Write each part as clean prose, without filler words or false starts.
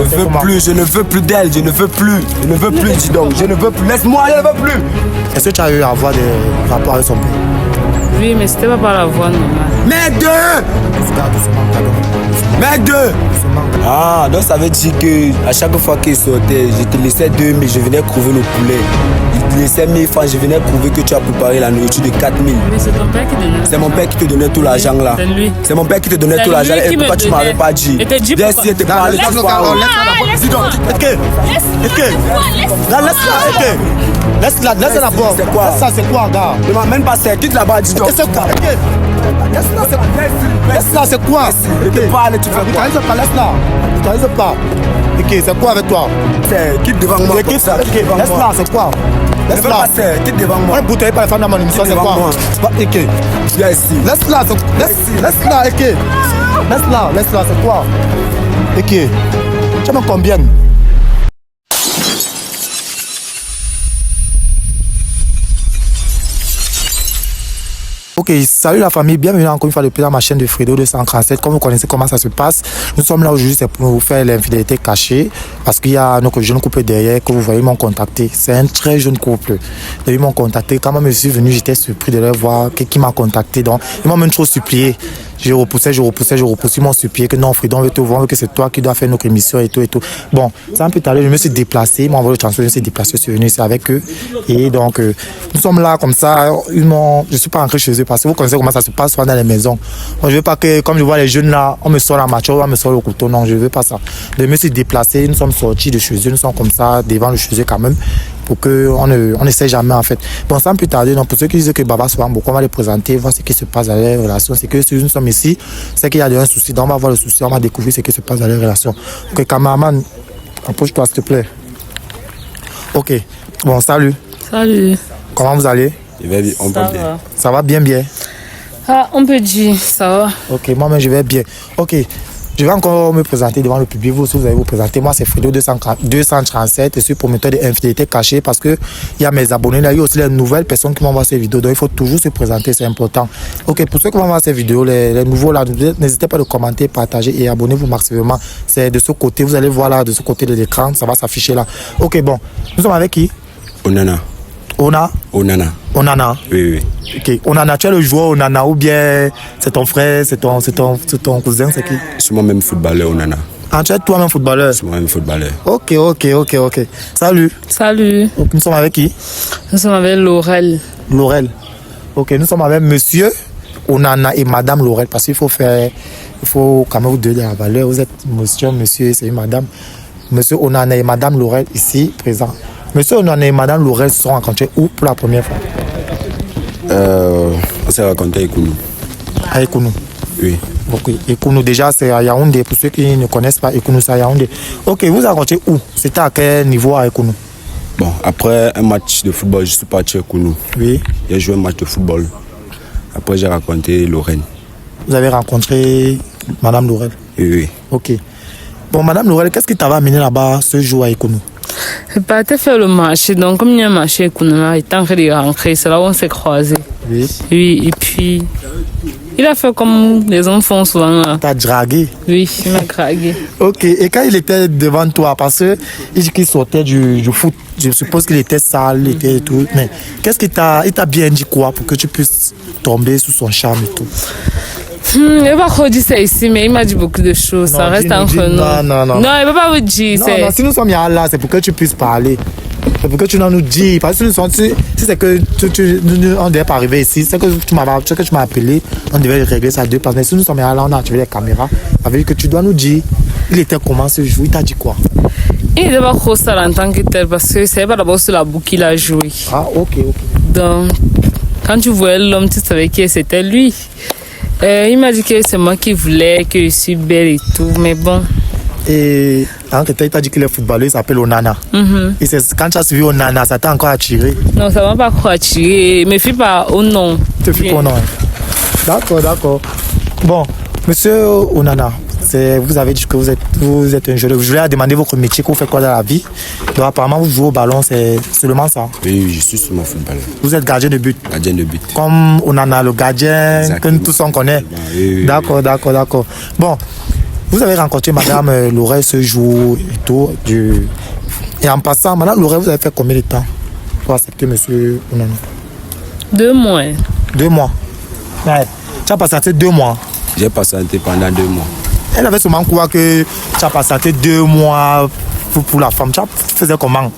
je ne veux plus d'elle, je ne veux plus, dis donc, je ne veux plus, laisse-moi, je ne veux plus. Est-ce que tu as eu à avoir des rapports avec son père? Oui, mais c'était pas par la voie normale. Merde! Merde! Ah, donc ça veut dire que à chaque fois qu'il sortait, je te laissais 2000, je venais trouver le poulet. Il te laissait 1000 francs, je venais trouver que tu as préparé la nourriture de 4000. Mais c'est ton père qui donnait. C'est mon père qui te donnait tout l'argent là. C'est lui. C'est mon père qui te donnait tout l'argent. Et pourquoi tu m'avais pas dit? Et t'as dit Viens pourquoi? ici et te parler de toi. Laisse-la d'abord. C'est quoi? Ça, c'est quoi, gars? Ne m'amène pas ça, quitte là-bas, dis donc. C'est quoi? Laisse-la, c'est quoi? Tu parles, tu fais quoi? Laisse-la. Pas. Ok, c'est quoi avec toi? Quitte devant moi. Laisse-la, c'est quoi? Laisse-la. Quitte devant moi. On ne bouteille pas les femmes dans mon émission, c'est quoi? Ok. Viens ici. Laisse-la, ok. Laisse-la, c'est quoi? Ok. Tu m'en combien? Ok, salut la famille, bienvenue encore une fois depuis dans ma chaîne de Fredo 237. Comme vous connaissez comment ça se passe, nous sommes là aujourd'hui, c'est pour vous faire l'infidélité cachée, parce qu'il y a notre jeune couple derrière que vous voyez, ils m'ont contacté. C'est un très jeune couple. Ils m'ont contacté, quand moi je suis venu, j'étais surpris de leur voir qui m'a contacté. Donc, ils m'ont même trop supplié. Je repoussais, ils m'ont supplié que non, Fredo, on veut te voir, que c'est toi qui dois faire notre émission et tout. Bon, ça un peu tard, je me suis déplacé, ils m'ont envoyé le transfert, je me suis déplacé, je suis venu ici avec eux. Et donc, nous sommes là comme ça, je ne suis pas rentré chez eux parce que vous connaissez comment ça se passe dans les maisons. Moi, je veux pas que, comme je vois les jeunes là, on me sort la macho, on me sort le couteau, non, je veux pas ça. Je me suis déplacé, nous sommes sortis de chez eux, nous sommes comme ça, devant le chez eux quand même, pour qu'on ne sait jamais en fait. Bon, sans plus tarder, donc, pour ceux qui disent que Baba Soham, on va les présenter, voir ce qui se passe dans les relations, c'est que si nous sommes ici, c'est qu'il y a un souci, donc on va voir le souci, on va découvrir ce qui se passe dans les relations. Ok, cameraman, approche-toi s'il te plaît. Ok, bon, salut. Salut. Comment vous allez? On va bien. Ça va bien. Ah, on peut dire, ça va. Ok, moi-même je vais bien. Ok, je vais encore me présenter devant le public. Vous aussi, vous allez vous présenter. Moi, c'est Fredo 237. Je suis promoteur d'infidélité cachée parce qu'il y a mes abonnés. Là, il y a aussi les nouvelles personnes qui vont voir ces vidéos. Donc, il faut toujours se présenter, c'est important. Ok, pour ceux qui vont voir ces vidéos, les nouveaux là, n'hésitez pas à commenter, partager et abonnez-vous massivement. C'est de ce côté, vous allez voir là, de ce côté de l'écran, ça va s'afficher là. Ok, bon, nous sommes avec qui? Onana. Onana. Oui. Ok, Onana, tu es le joueur Onana ou bien c'est ton frère, c'est ton cousin, c'est qui? C'est moi-même footballeur, Onana. Ah, tu es toi-même footballeur? C'est moi-même footballeur. Ok. Salut. Donc, nous sommes avec qui? Nous sommes avec Laurel. Ok, nous sommes avec monsieur Onana et madame Laurel parce qu'il faut quand même vous donner la valeur. Vous êtes monsieur, c'est une madame. Monsieur Onana et madame Laurel ici présents. Monsieur Onana et madame Laurel se sont rencontrés où pour la première fois? On s'est rencontrés à Ekounou. À Ekounou? Oui. Ok, Ekounou déjà c'est à Yaoundé, pour ceux qui ne connaissent pas Ekounou c'est à Yaoundé. Ok, vous avez rencontré où? C'était à quel niveau à Ekounou? Bon, après un match de football, je suis parti à Ekounou. Oui. J'ai joué un match de football. Après j'ai rencontré Lorraine. Vous avez rencontré madame Laurel? Oui. Ok. Bon, madame Laurel, qu'est-ce qui t'avait amené là-bas ce jour à Ekounou? Je partais faire le marché, donc comme il y a un marché il était en train de rentrer, c'est là où on s'est croisés. Oui. Oui, et puis il a fait comme les hommes font souvent. T'as dragué? Oui, il m'a dragué. Ok, et quand il était devant toi, parce qu'il sortait du foot, je suppose qu'il était sale, il était tout, mais qu'est-ce qu'il t'a bien dit quoi pour que tu puisses tomber sous son charme et tout? Il n'a pas trop dit ça ici, mais il m'a dit beaucoup de choses. Non, ça reste entre nous. Non. Non, il ne peut pas vous dire. Non, si nous sommes là, c'est pour que tu puisses parler. C'est pour que tu nous dis. Parce que si c'est que on ne devait pas arriver ici, c'est que tu m'as appelé, on devait régler ça à deux places. Mais si nous sommes là, on a activé les caméras. Ça veut dire que tu dois nous dire, il était comment ce jour, il t'a dit quoi? Il n'était pas trop sale en tant que tel parce que c'est pas d'abord sur la boucle qu'il a joué. Ah, ok. Donc, quand tu voyais l'homme, tu savais qui c'était lui. Il m'a dit que c'est moi qui voulais, que je suis belle et tout, mais bon. Et quand il t'a dit qu'il est footballeur, il s'appelle Onana. Et c'est quand tu as suivi Onana, ça t'a encore attiré? Non, ça m'a pas encore attiré. Me fie pas au nom. Tu te fies au nom? D'accord. Bon, monsieur Onana, vous avez dit que vous êtes un jeune. Je voulais demander votre métier, que vous faites quoi dans la vie. Donc apparemment, vous jouez au ballon, c'est seulement ça? Oui, je suis sur mon footballeur. Vous êtes gardien de but? Gardien de but. Comme Onana, le gardien, exactement, que tous on connaît? Oui. D'accord. Bon, Vous avez rencontré Madame Laurel ce jour et tout. Et en passant, Madame Laurel, vous avez fait combien de temps pour accepter Monsieur Ounano? 2 mois. 2 mois. Ouais. Tu as patienté 2 mois. J'ai patienté pendant 2 mois. Elle avait seulement quoi que tu as patienté 2 mois pour la femme. Tu faisais comment?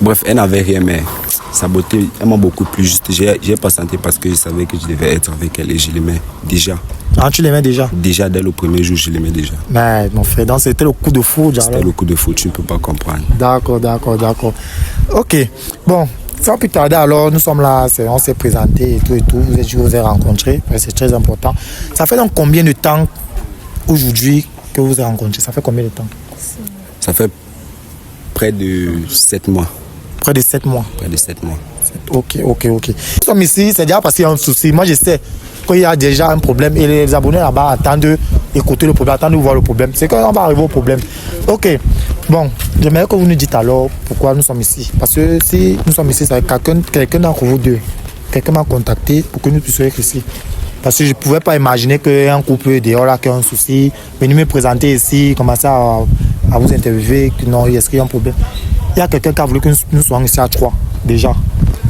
Bref, elle n'avait rien, mais sa beauté, elle m'a beaucoup plu. Juste, j'ai patienté parce que je savais que je devais être avec elle et je l'aimais déjà. Ah, tu l'aimais déjà? Déjà, dès le premier jour, je l'aimais déjà. Mais mon frère, donc c'était le coup de foudre. C'était le coup de foudre, tu ne peux pas comprendre. D'accord. Ok, bon, sans plus tarder, alors nous sommes là, on s'est présenté et tout. Vous vous avez rencontrés, c'est très important. Ça fait donc combien de temps aujourd'hui que vous avez rencontré? Ça fait combien de temps? Ça fait près de 7 mois. Près de 7 mois. Près de 7 mois. Ok. Nous sommes ici, c'est déjà parce qu'il y a un souci. Moi, je sais qu'il y a déjà un problème et les abonnés là-bas attendent d'écouter le problème, attendent de voir le problème. C'est qu'on va arriver au problème. Ok, bon, j'aimerais que vous nous dites alors pourquoi nous sommes ici. Parce que si nous sommes ici, c'est quelqu'un d'entre vous deux. Quelqu'un m'a contacté pour que nous puissions être ici. Parce que je ne pouvais pas imaginer qu'un couple dehors là qui a un souci, venir me présenter ici, commencer à vous interviewer, que non, est-ce qu'il y a un problème? Il y a quelqu'un qui a voulu que nous soyons ici à 3 déjà.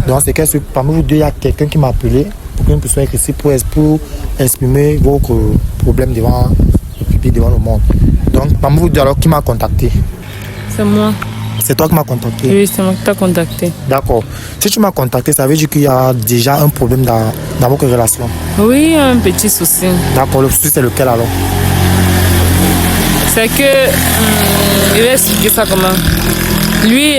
Donc c'est que parmi vous deux, il y a quelqu'un qui m'a appelé pour que nous puissions être ici pour exprimer vos problèmes devant le public, devant le monde. Donc parmi vous deux, alors qui m'a contacté? C'est moi. C'est toi qui m'as contacté? Oui, c'est moi qui t'ai contacté. D'accord. Si tu m'as contacté, ça veut dire qu'il y a déjà un problème dans votre relation? Oui, un petit souci. D'accord, le souci c'est lequel alors? C'est que, je vais expliquer ça comment. Lui,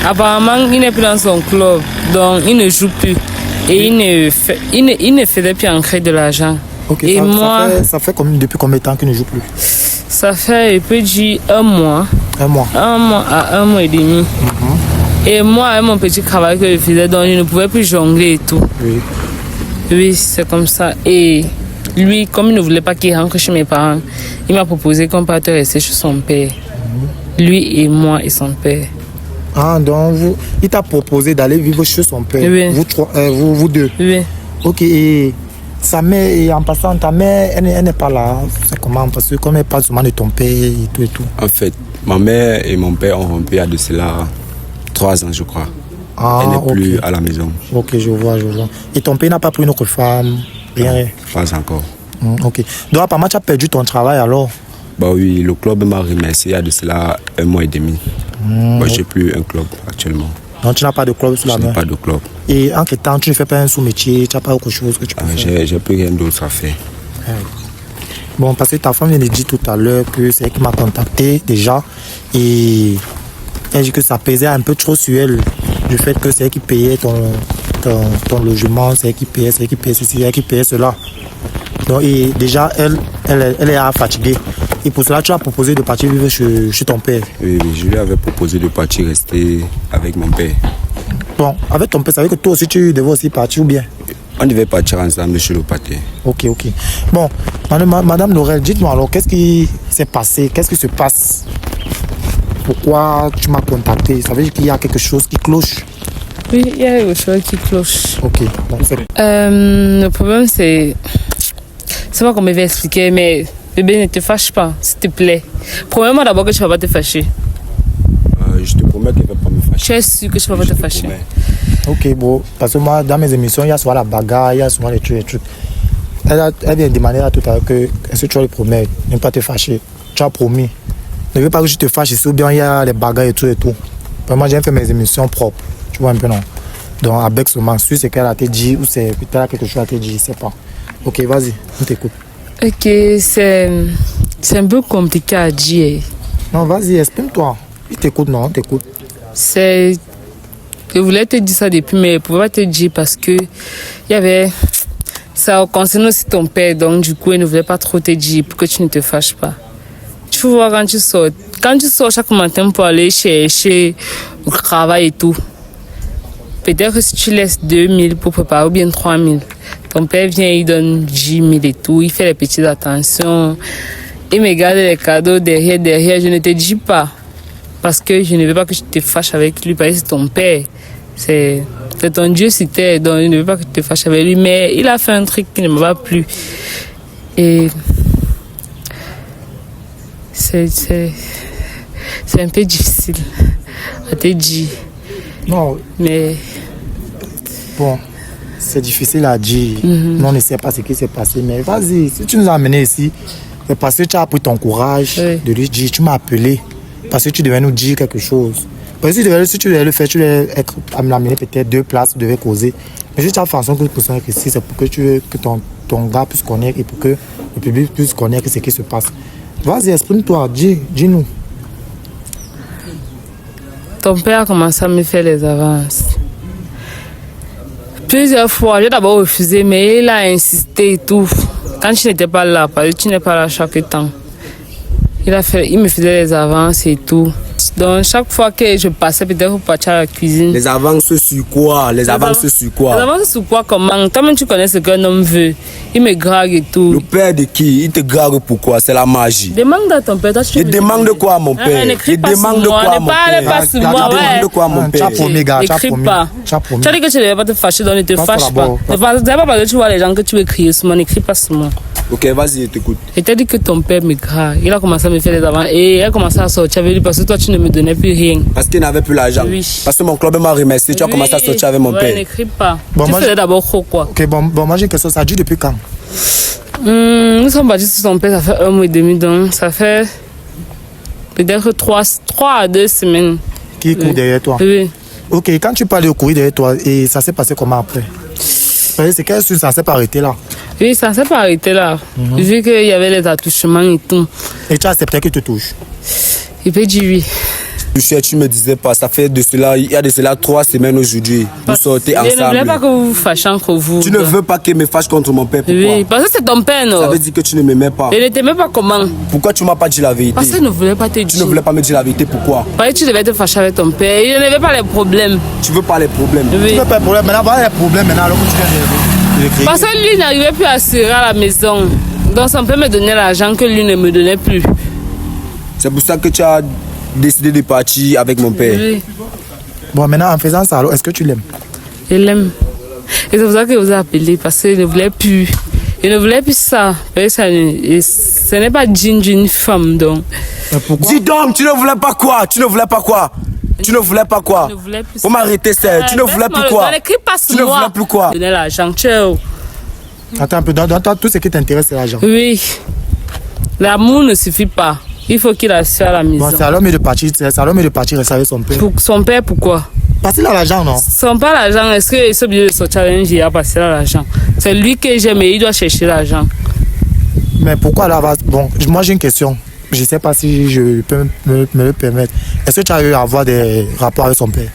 apparemment, il n'est plus dans son club, donc il ne joue plus. Et il ne faisait plus ancrer de l'argent. Ok, et ça fait depuis combien de temps qu'il ne joue plus? Ça fait, je peux dire, 1 mois. 1 mois? 1 mois à 1 mois et demi. Et moi, avec mon petit travail que je faisais, donc je ne pouvais plus jongler et tout. Oui, c'est comme ça. Et lui, comme il ne voulait pas qu'il rentre chez mes parents, il m'a proposé qu'on parte rester chez son père. Lui et moi et son père. Ah, donc il t'a proposé d'aller vivre chez son père? Oui. Vous deux? Oui. Ok, et sa mère, et en passant, ta mère, elle n'est pas là. C'est comment? Parce que comme elle parle souvent de ton père et tout. En fait, ma mère et mon père ont rompu il y a de cela 3 ans, je crois. Ah, elle n'est plus à la maison. Ok, je vois. Et ton père n'a pas pris une autre femme? Rien? Pas encore. Ok. Donc apparemment, tu as perdu ton travail alors? Bah oui, le club m'a remercié il y a de cela 1 mois et demi. Moi, j'ai plus un club actuellement. Donc tu n'as pas de club sous la main? Je n'ai pas de club. Et en quel temps tu ne fais pas un sous-métier? Tu n'as pas autre chose que tu peux faire? J'ai plus rien d'autre à faire. Bon, parce que ta femme vient de dire tout à l'heure que c'est elle qui m'a contacté déjà. Et elle dit que ça pesait un peu trop sur elle. Du fait que c'est elle qui payait ton logement, c'est elle qui payait ceci, c'est elle qui payait cela. Donc et déjà, elle est fatiguée. Et pour cela, tu as proposé de partir vivre chez ton père? Oui, je lui avais proposé de partir rester avec mon père. Bon, avec ton père, ça veut dire que toi aussi, tu devais aussi partir ou bien? On devait partir ensemble chez le pâté. Ok. Bon, Madame Laurel, dites-moi alors, qu'est-ce qui s'est passé? Qu'est-ce qui se passe? Pourquoi tu m'as contacté? Ça veut dire qu'il y a quelque chose qui cloche? Oui, il y a quelque chose qui cloche. Ok. Donc, le problème, c'est... C'est pas comment je vais expliquer, mais bébé, ne te fâche pas, s'il te plaît. Promets-moi d'abord que tu ne vas pas te fâcher. Je te promets qu'elle ne va pas me fâcher. Tu es sûr que tu ne vas pas te fâcher? Ok, bon, parce que moi, dans mes émissions, il y a souvent la bagarre, il y a souvent les trucs. Elle vient demander là tout à l'heure que est-ce que tu vas lui promettre de ne pas te fâcher? Tu as promis. Ne veux pas que je te fâche ici ou bien il y a les bagarres et tout. Moi, j'ai fait mes émissions propres. Tu vois un peu, non? Donc, avec seulement, si c'est qu'elle a te dit ou c'est peut-être quelque chose à te dire, je ne sais pas. Ok, vas-y, on t'écoute. Ok, c'est un peu compliqué à dire. Non, vas-y, exprime-toi. Il t'écoute, non, on t'écoute. Je voulais te dire ça depuis, mais je ne pouvais pas te dire parce que il y avait... Ça concerne aussi ton père, donc du coup, il ne voulait pas trop te dire pour que tu ne te fâches pas. Tu vois, quand tu sors chaque matin pour aller chercher au travail et tout, peut-être que si tu laisses 2000 pour préparer ou bien 3000, ton père vient, il donne 10 000 et tout, il fait les petites attentions, il me garde les cadeaux derrière, je ne te dis pas. Parce que je ne veux pas que tu te fâches avec lui, parce que c'est ton père. C'est ton Dieu sur terre, donc je ne veux pas que tu te fâches avec lui. Mais il a fait un truc qui ne me va plus. Et C'est un peu difficile à te dire. Non, Mais bon, c'est difficile à dire. On ne sait pas ce qui s'est passé. Mais vas-y, si tu nous as amenés ici, c'est parce que tu as pris ton courage de lui dire, tu m'as appelé. Parce que tu devais nous dire quelque chose. Parce que si tu devais le faire, tu devais m'amener peut-être 2 places, tu devais causer. Mais si tu as fait en sorte que le personne est ici, c'est pour que tu veux que ton gars puisse connaître et pour que le public puisse connaître ce qui se passe. Vas-y, exprime-toi, dis-nous. ton père a commencé à me faire les avances. Plusieurs fois, j'ai d'abord refusé, mais il a insisté et tout. Quand tu n'étais pas là, parce que tu n'es pas là chaque temps. Il me faisait les avances et tout. Donc, chaque fois que je passais peut-être pour partir à la cuisine. Les avances sur quoi? Les avances sur quoi? Les avances sur quoi? Comment? Toi-même, tu connais ce qu'un homme veut. Il me drague et tout. Le père de qui? Il te drague pourquoi? C'est la magie. Demande à ton père. Toi, Il demande quoi à mon père? Il demande quoi à mon père? Ne parle pas sur moi. Il demande quoi à mon père? N'écris pas. Tu as dit que tu ne devais pas te fâcher, donc ne te fâche pas. Ne pas parce que tu vois les gens que tu veux crier sur moi. N'écris pas sur moi. Ok, vas-y, je t'écoute. Je t'ai dit que ton père me drague. Il a commencé à me faire les avances. Et il a commencé à sortir avec lui parce que toi, tu ne me donnais plus rien. Parce qu'il n'avait plus l'argent. Oui. Parce que mon club m'a remercié. Tu as commencé à sortir avec mon père. N'écris pas. Bon, Tu moi, faisais d'abord trop quoi. Ok, bon, moi j'ai une question. Ça a duré depuis quand? Nous sommes partis sur ton père, ça fait 1 mois et demi. Donc, ça fait peut-être 3 à 2 semaines. Qui court derrière toi? Oui. Ok, quand tu parlais au courir derrière toi, et ça s'est passé comment après? C'est qu'elle ça s'est pas arrêté là. Oui, ça ne s'est pas arrêté là. Vu qu'il y avait les attouchements et tout. Et tu as accepté qu'il te touche? Il peut dire oui. Tu me disais pas, ça fait de cela, il y a de cela 3 semaines aujourd'hui. Vous sortez Je ne voulais ensemble. pas que vous vous fâchiez entre vous. Tu ne veux pas qu'il me fâche contre mon père, pourquoi? Oui, parce que c'est ton père, non? Ça veut dire que tu ne m'aimais pas. Je ne t'aimais pas comment? Pourquoi tu m'as pas dit la vérité? Parce que je ne voulais pas te dire. Tu ne voulais pas me dire la vérité, pourquoi? Parce que tu devais te fâcher avec ton père. Il n'avait pas les problèmes. Tu veux pas les problèmes? Oui. Tu veux pas de problème. Maintenant, voilà les problèmes maintenant alors que tu viens de l'écrire. Parce que lui n'arrivait plus à serrer à la maison. Donc son père me donnait l'argent que lui ne me donnait plus. C'est pour ça que tu as décidé de partir avec mon père. Oui. Bon, maintenant, en faisant ça, alors, est-ce que tu l'aimes? Je l'aime. Et c'est pour ça que je vous ai appelé. Parce qu'il ne voulait plus. Il ne voulait plus ça. Parce que ce n'est pas digne d'une femme. Donc. Pourquoi? Dis donc, tu ne voulais pas quoi? Tu ne voulais pas quoi? Tu ne voulais pas quoi? Je ne voulais plus Pour ça. m'arrêter, c'est. Tu ne voulais plus quoi? N'écris pas sur Tu ne moi. voulais plus quoi? Donnez l'argent. Ciao. Attends un peu, dans toi, tout ce qui t'intéresse, c'est l'argent. Oui. L'amour ne suffit pas. Il faut qu'il assure à la maison. Bon, c'est à l'homme de partir, rester avec son père. Pour son père, pourquoi? Parce qu'il a l'argent, non? Sans pas l'argent, est-ce qu'il est obligé de sortir avec un vieillard parce qu'il a l'argent? C'est lui que j'aime et il doit chercher l'argent. Mais pourquoi là? Bon, moi j'ai une question. Je ne sais pas si je peux me le permettre. Est-ce que tu as eu à avoir des rapports avec son père?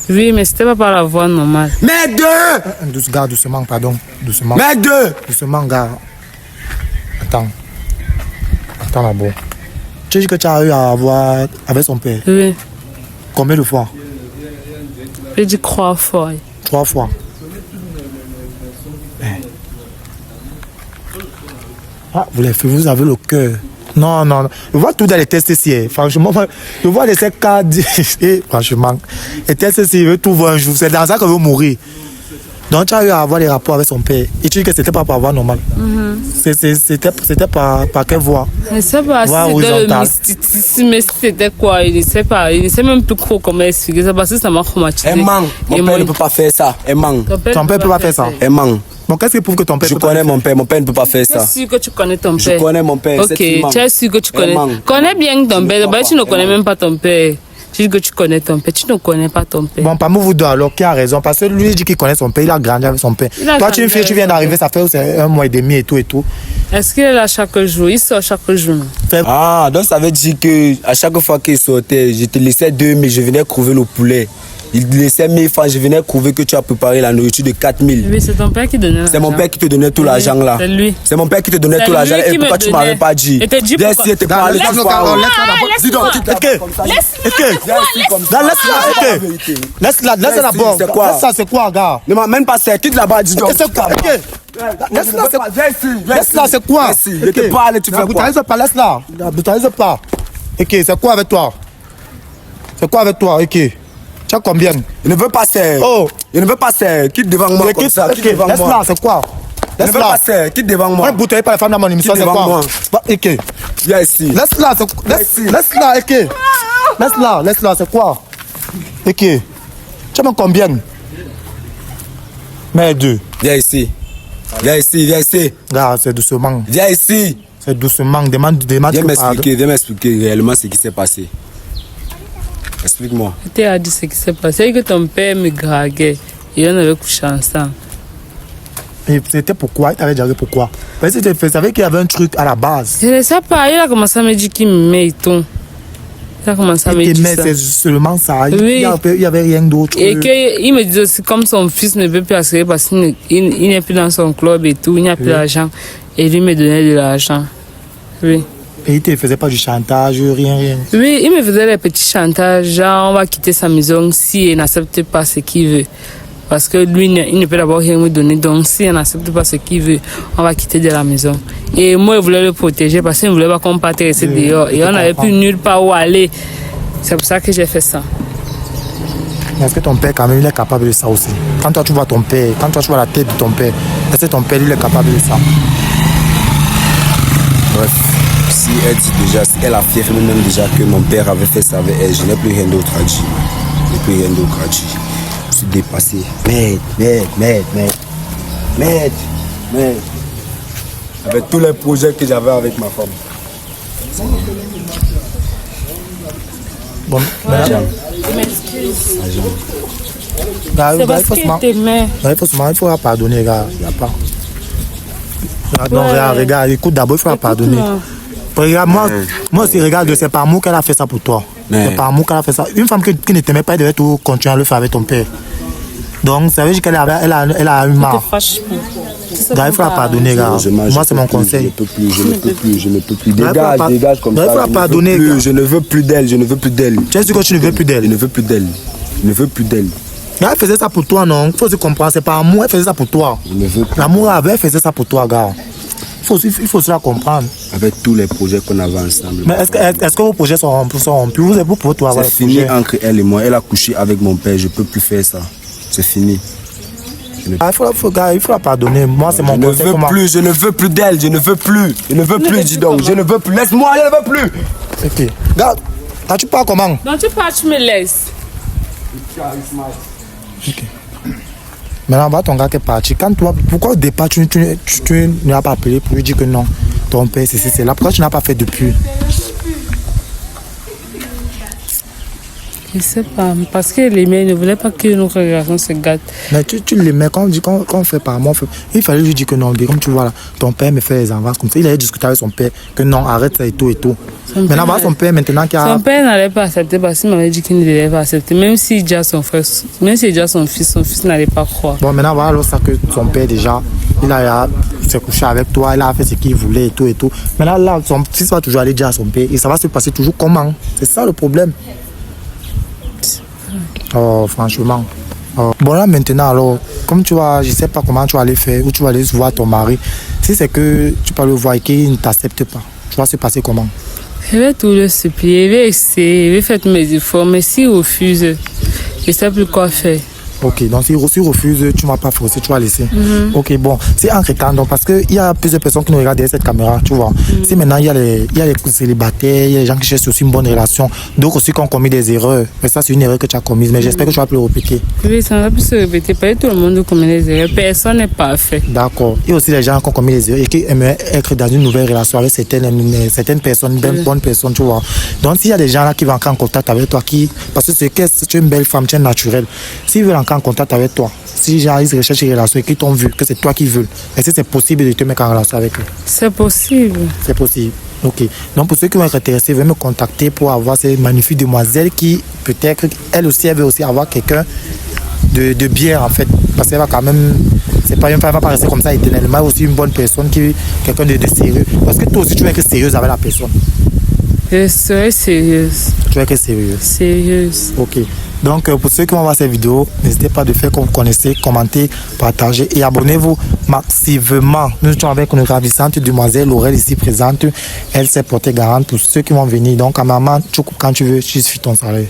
Oui, mais c'était pas par la voie normale. Mais deux! Doucement, pardon. Doucement. Mais deux! Doucement, gars. Attends d'abord. Tu dis que tu as eu à avoir avec son père. Oui, Combien de fois? j'ai dit 3 fois. 3 fois. Ah, vous avez le cœur. Non. Je vois tout dans les tests ici. Franchement, je vois les cas. Franchement, les tests ici, je veux tout voir un jour. C'est dans ça que je veux mourir. Donc, tu as eu à avoir des rapports avec son père. Et tu dis que c'était pas par voie normale. C'était par quelle voie? Je ne sais pas si c'était le mysticisme, si c'était quoi. Il ne sait pas. Il ne sait même plus trop comment expliquer ça parce que ça m'a traumatisé. Elle ment. Mon père ne peut pas faire ça. Elle ment. Ton père ne peut pas faire ça. Elle ment. Bon, qu'est-ce qui prouve que ton père Je peut pas connais faire? mon père ne peut pas faire Tu es ça. sûr que tu connais ton Je père? connais mon père. Ok, tu es sûr que tu connais. ment. Connais bien ton père. D'abord, tu ne connais même pas ton père. Tu dis que tu connais ton père. Tu ne connais pas ton père. Bon, parmi vous deux, alors, qui a raison? Parce que lui, il dit qu'il connaît son père, il a grandi avec son père. Toi, tu es une fille, tu viens d'arriver, ça fait 1 mois et demi et tout et tout. Est-ce qu'il est là chaque jour? Il sort chaque jour. Ah, donc ça veut dire que à chaque fois qu'il sortait, je te laissais 2000, je venais couver le poulet. Il te laissait 1000 francs, je venais couver que tu as préparé la nourriture de 4000. Oui, c'est ton père qui donnait l'argent. C'est mon père qui te donnait tout l'argent là. C'est lui. C'est mon père qui te donnait C'est tout l'argent. lui Et qui pourquoi me tu m'avais donnait. pas dit? Et t'as dit Viens pourquoi? ici et te parle. Laisse-la d'abord. C'est quoi? Laisse ça, c'est quoi, gars? Ne m'amène pas ça, quitte là-bas, dis donc. Laisse-la, c'est quoi? Je te parle, tu fais quoi? Brutalis pas, laisse-la. Brutalis pas. Ok, c'est quoi avec toi? C'est quoi avec toi? Ok. Tu as combien? Je ne veux pas ça. Oh. Je ne veux pas ça. Quitte devant moi comme ça. Quitte devant Laisse-la, moi. c'est quoi? Je ne veux pas ça. Quitte devant On moi. ne bouteille pas les femmes dans mon émission, Quitte c'est devant quoi? moi. Ok. Viens ici. Laisse-la, laisse-la, ok. Laisse-la, c'est quoi? Ok. Tu m'en combien? Mais deux. Viens ici. Viens ici, viens ici. Regarde, c'est doucement. Viens ici. C'est doucement. Demande. Viens m'expliquer réellement ce qui s'est passé. Explique-moi. Je t'ai dit ce qui s'est passé, que ton père me draguait et on avait couché ensemble. Et c'était pourquoi? Il t'avait dit pourquoi? Parce que tu savais qu'il y avait un truc à la base. Je ne sais pas, il a commencé à me dire qu'il m'aimait et tout. Il a commencé à me dire ça. C'est seulement ça. Oui. Il n'y avait rien d'autre. Et qu'il me disait aussi, comme son fils ne veut plus assurer parce qu'il n'est plus dans son club et tout, il n'y a plus d'argent. Et lui me donnait de l'argent. Oui. Et il ne te faisait pas du chantage, rien. Oui, il me faisait des petits chantages, genre on va quitter sa maison si il n'accepte pas ce qu'il veut. Parce que lui, il ne peut d'abord rien me donner. Donc si il n'accepte pas ce qu'il veut, on va quitter de la maison. Et moi, je voulais le protéger parce qu'il ne voulait pas qu'on parte rester dehors. Et on n'avait plus nulle part où aller. C'est pour ça que j'ai fait ça. Est-ce que ton père, quand même, il est capable de ça aussi? Quand toi, tu vois ton père, quand toi, tu vois la tête de ton père, est-ce que ton père, il est capable de ça? Bref, si elle dit déjà, si elle affirme même déjà que mon père avait fait ça avec elle, je n'ai plus rien d'autre à dire. Je n'ai plus rien d'autre à dire. Je suis dépassé. Merde. Avec tous les projets que j'avais avec ma femme. Bon, Je m'excuse. C'est parce qu'il t'aimait. Il faut pardonner, gars. Il n'y a pas. Non, regarde, écoute, d'abord, il faut pardonner. Regarde, moi aussi, regarde, c'est par amour qu'elle a fait ça pour toi. C'est par amour qu'elle a fait ça. Une femme qui ne t'aimait pas, elle devait tout continuer à le faire avec ton père. Donc, ça veut dire qu'elle a eu marre. Gars, il faut la pardonner, gars. Moi, c'est mon conseil. Je ne peux plus. Dégage comme ça. Il faut la pardonner. Je ne veux plus d'elle. Tu es sûr que tu ne veux plus d'elle? Je ne veux plus d'elle. Elle faisait ça pour toi, non? Il faut se comprendre. C'est pas amour, elle faisait ça pour toi. L'amour elle faisait ça pour toi, gars. Il faut se la comprendre. Avec tous les projets qu'on avait ensemble. Mais est-ce que vos projets sont rompus? Vous pour toi avoir c'est fini entre elle et moi. Elle a couché avec mon père. Je ne peux plus faire ça. C'est fini. Il faut la pardonner. Moi, c'est mon conseil. Je ne veux plus d'elle. Je ne veux plus, dis donc. Je ne veux plus. Laisse-moi, je ne veux plus. Ok. Regarde, là, tu pars comment? Non, tu pars, tu me laisses. Ok. Maintenant, va ton gars qui est parti. Pourquoi au départ, tu ne l'as pas appelé pour lui dire que non, ton père, c'est là. Pourquoi tu n'as pas fait depuis? Je ne sais pas, parce que les miens ne voulaient pas que nos relations se gâtent. Mais tu l'aimais, quand on fait par moi, il fallait lui dire que non, comme tu vois là, ton père me fait les avances comme ça. Il allait discuter avec son père que non, arrête ça et tout et tout. Maintenant, voilà son père maintenant qui a... Son père n'allait pas accepter parce qu'il m'avait dit qu'il ne devait pas accepter. Même s'il dit à son frère, même s'il dit à son fils n'allait pas croire. Bon, maintenant, voilà alors ça que son père déjà, il s'est couché avec toi, il a fait ce qu'il voulait et tout et tout. Maintenant, là, son fils va toujours aller dire à son père et ça va se passer toujours comment? C'est ça le problème. Oh, franchement. Oh. Bon, là maintenant, alors, comme tu vas, je sais pas comment tu vas aller faire, ou tu vas aller voir ton mari. Si c'est que tu peux le voir et qu'il ne t'accepte pas, tu vas se passer comment? Je vais tout le supplier, je vais essayer, je vais faire tous mes efforts, mais s'il refuse, je ne sais plus quoi faire. Ok, donc s'il refuse, tu ne vas pas forcer, tu vas laisser. Ok, bon, c'est en temps, donc parce qu'il y a plusieurs personnes qui nous regardent derrière cette caméra, tu vois. Si maintenant il y a les célibataires, il y a les gens qui cherchent aussi une bonne relation, d'autres aussi qui ont commis des erreurs. Mais ça, c'est une erreur que tu as commise, mais j'espère que tu vas plus le répéter. Oui, ça ne va plus se répéter. Pas tout le monde commet des erreurs, personne n'est parfait. D'accord. Il y a aussi les gens qui ont commis des erreurs et qui aimeraient être dans une nouvelle relation avec certaines personnes, une bonne personne, tu vois. Donc s'il y a des gens là qui vont entrer en contact avec toi, parce que tu es une belle femme, tu es naturelle, s'ils veulent entrer en contact avec toi, si ils recherchent une relation et qu'ils t'ont vu, que c'est toi qui veux, est-ce que c'est possible de te mettre en relation avec eux? C'est possible. C'est possible. Ok. Donc pour ceux qui vont être intéressés, veuillez me contacter pour avoir ces magnifiques demoiselles qui, peut-être, elles aussi, elles veulent aussi avoir quelqu'un de bien en fait. Parce qu'elle va quand même, c'est pas une femme, elle va pas rester comme ça éternellement, mais aussi une bonne personne, quelqu'un de sérieux. Parce que toi aussi, tu veux être sérieuse avec la personne. Je serai sérieuse. Tu veux être sérieuse? Sérieuse. Ok. Donc, pour ceux qui vont voir cette vidéo, n'hésitez pas de faire comme vous connaissez, commenter, partager et abonnez-vous massivement. Nous sommes avec une ravissante demoiselle Laurel ici présente. Elle s'est portée garante pour ceux qui vont venir. Donc, à maman, quand tu veux, je suis ton salaire.